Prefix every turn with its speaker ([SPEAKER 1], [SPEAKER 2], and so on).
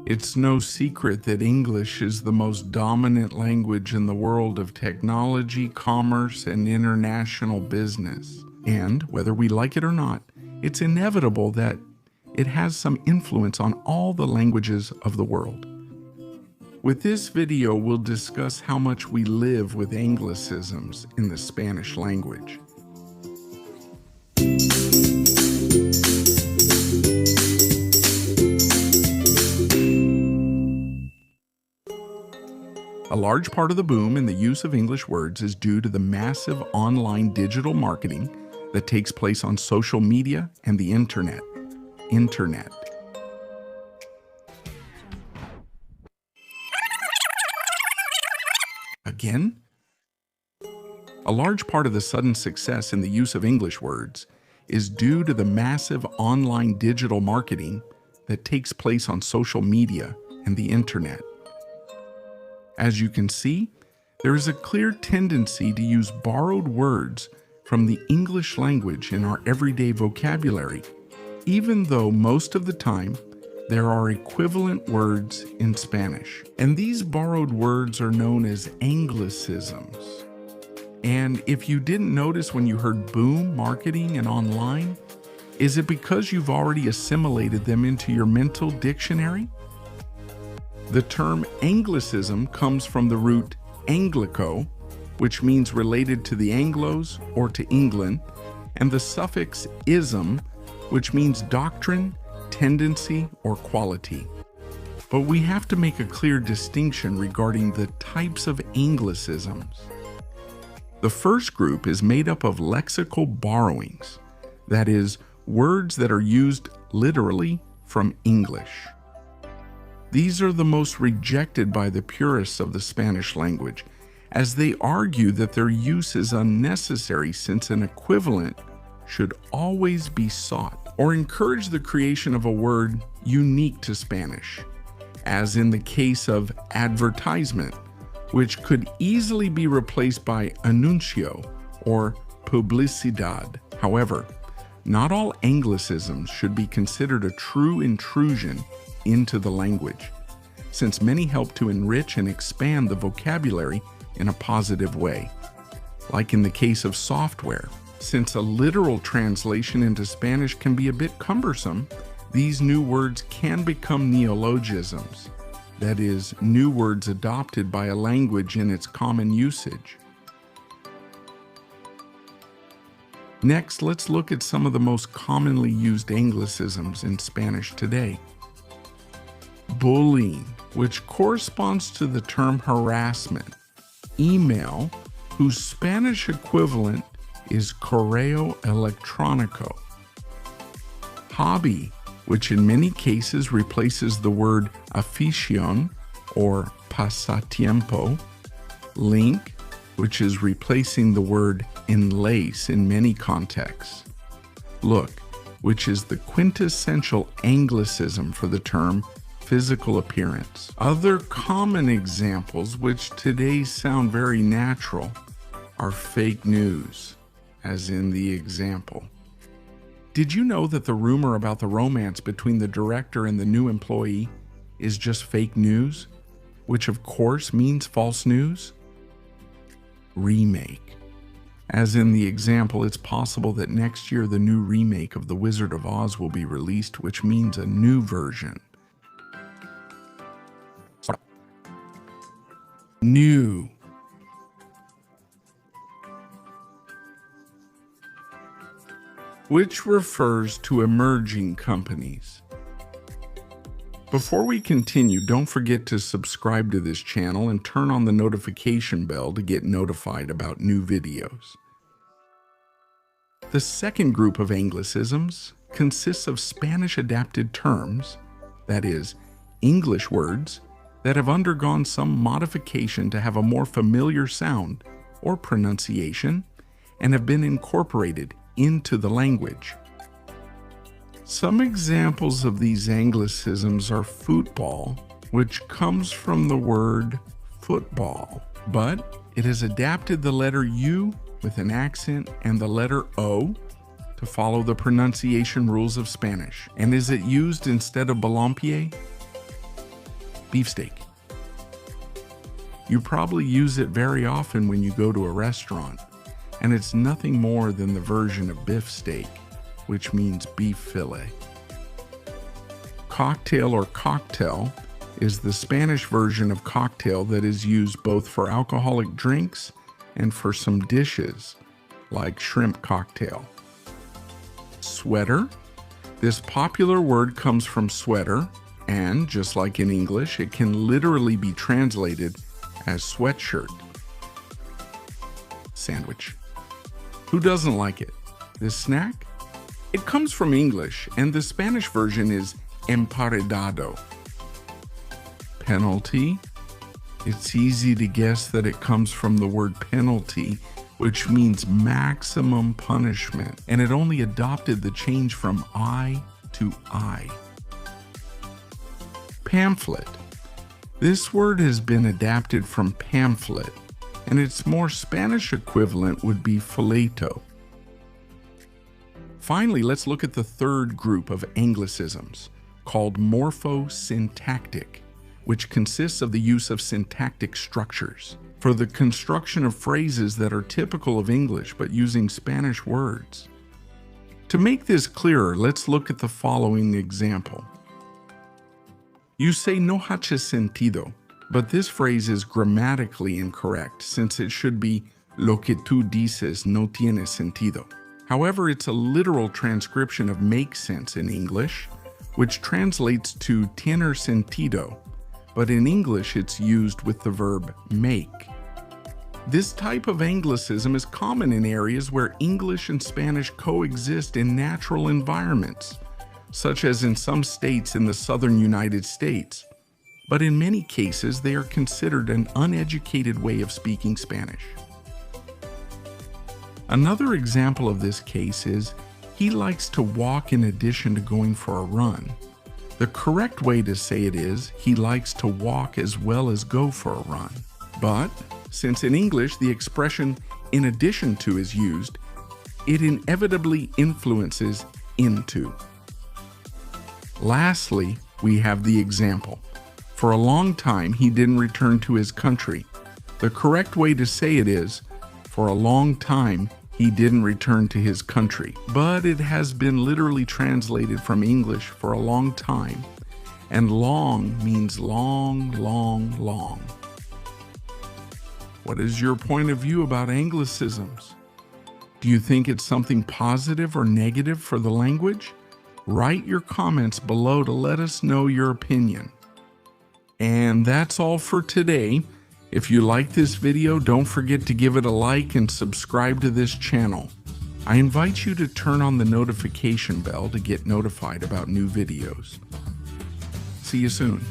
[SPEAKER 1] It's no secret that English is the most dominant language in the world of technology, commerce, and international business. And whether we like it or not, it's inevitable that it has some influence on all the languages of the world. With this video, we'll discuss how much we live with Anglicisms in the Spanish language. A large part of the boom in the use of English words is due to the massive online digital marketing that takes place on social media and the internet. Again? A large part of the sudden success in the use of English words is due to the massive online digital marketing that takes place on social media and the internet. As you can see, there is a clear tendency to use borrowed words from the English language in our everyday vocabulary, even though most of the time there are equivalent words in Spanish. And these borrowed words are known as Anglicisms. And if you didn't notice when you heard boom, marketing, and online, is it because you've already assimilated them into your mental dictionary? The term Anglicism comes from the root Anglico, which means related to the Anglos or to England, and the suffix ism, which means doctrine, tendency, or quality. But we have to make a clear distinction regarding the types of Anglicisms. The first group is made up of lexical borrowings, that is, words that are used literally from English. These are the most rejected by the purists of the Spanish language, as they argue that their use is unnecessary since an equivalent should always be sought, or encourage the creation of a word unique to Spanish, as in the case of advertisement, which could easily be replaced by anuncio or publicidad. However, not all Anglicisms should be considered a true intrusion into the language, since many help to enrich and expand the vocabulary in a positive way. Like in the case of software, since a literal translation into Spanish can be a bit cumbersome, these new words can become neologisms, that is, new words adopted by a language in its common usage. Next, let's look at some of the most commonly used Anglicisms in Spanish today. Bullying, which corresponds to the term harassment. Email, whose Spanish equivalent is correo electrónico. Hobby, which in many cases replaces the word afición or pasatiempo. Link, which is replacing the word enlace in many contexts. Look, which is the quintessential Anglicism for the term physical appearance. Other common examples, which today sound very natural, are fake news, as in the example. Did you know that the rumor about the romance between the director and the new employee is just fake news, which of course means false news? Remake. As in the example, it's possible that next year the new remake of The Wizard of Oz will be released, which means a new version. New. Which refers to emerging companies. Before we continue, don't forget to subscribe to this channel and turn on the notification bell to get notified about new videos. The second group of Anglicisms consists of Spanish-adapted terms, that is, English words that have undergone some modification to have a more familiar sound or pronunciation and have been incorporated into the language. Some examples of these Anglicisms are football, which comes from the word football, but it has adapted the letter U with an accent and the letter O to follow the pronunciation rules of Spanish. And is it used instead of balompié? beefsteak. You probably use it very often when you go to a restaurant, and it's nothing more than the version of beef steak, which means beef fillet. Cocktail or cocktail is the Spanish version of cocktail that is used both for alcoholic drinks and for some dishes, like shrimp cocktail. Sweater. This popular word comes from sweater, and just like in English, it can literally be translated as sweatshirt. Sandwich. Who doesn't like it? This snack? It comes from English, and the Spanish version is emparedado. Penalty. It's easy to guess that it comes from the word penalty, which means maximum punishment, and it only adopted the change from I to I. Pamphlet. This word has been adapted from pamphlet, and its more Spanish equivalent would be folleto. Finally, let's look at the third group of Anglicisms, called morphosyntactic, which consists of the use of syntactic structures for the construction of phrases that are typical of English but using Spanish words. To make this clearer, let's look at the following example. You say no hace sentido, but this phrase is grammatically incorrect since it should be lo que tú dices no tiene sentido. However, it's a literal transcription of make sense in English, which translates to tener sentido, but in English it's used with the verb make. This type of Anglicism is common in areas where English and Spanish coexist in natural environments, such as in some states in the southern United States, but in many cases they are considered an uneducated way of speaking Spanish. Another example of this case is, he likes to walk in addition to going for a run. The correct way to say it is, he likes to walk as well as go for a run. But, since in English the expression in addition to is used, it inevitably influences into. Lastly, we have the example. For a long time, he didn't return to his country. The correct way to say it is, for a long time, he didn't return to his country. But it has been literally translated from English for a long time, and long means long, long, long. What is your point of view about Anglicisms? Do you think it's something positive or negative for the language? Write your comments below to let us know your opinion. And that's all for today. If you like this video, don't forget to give it a like and subscribe to this channel. I invite you to turn on the notification bell to get notified about new videos. See you soon.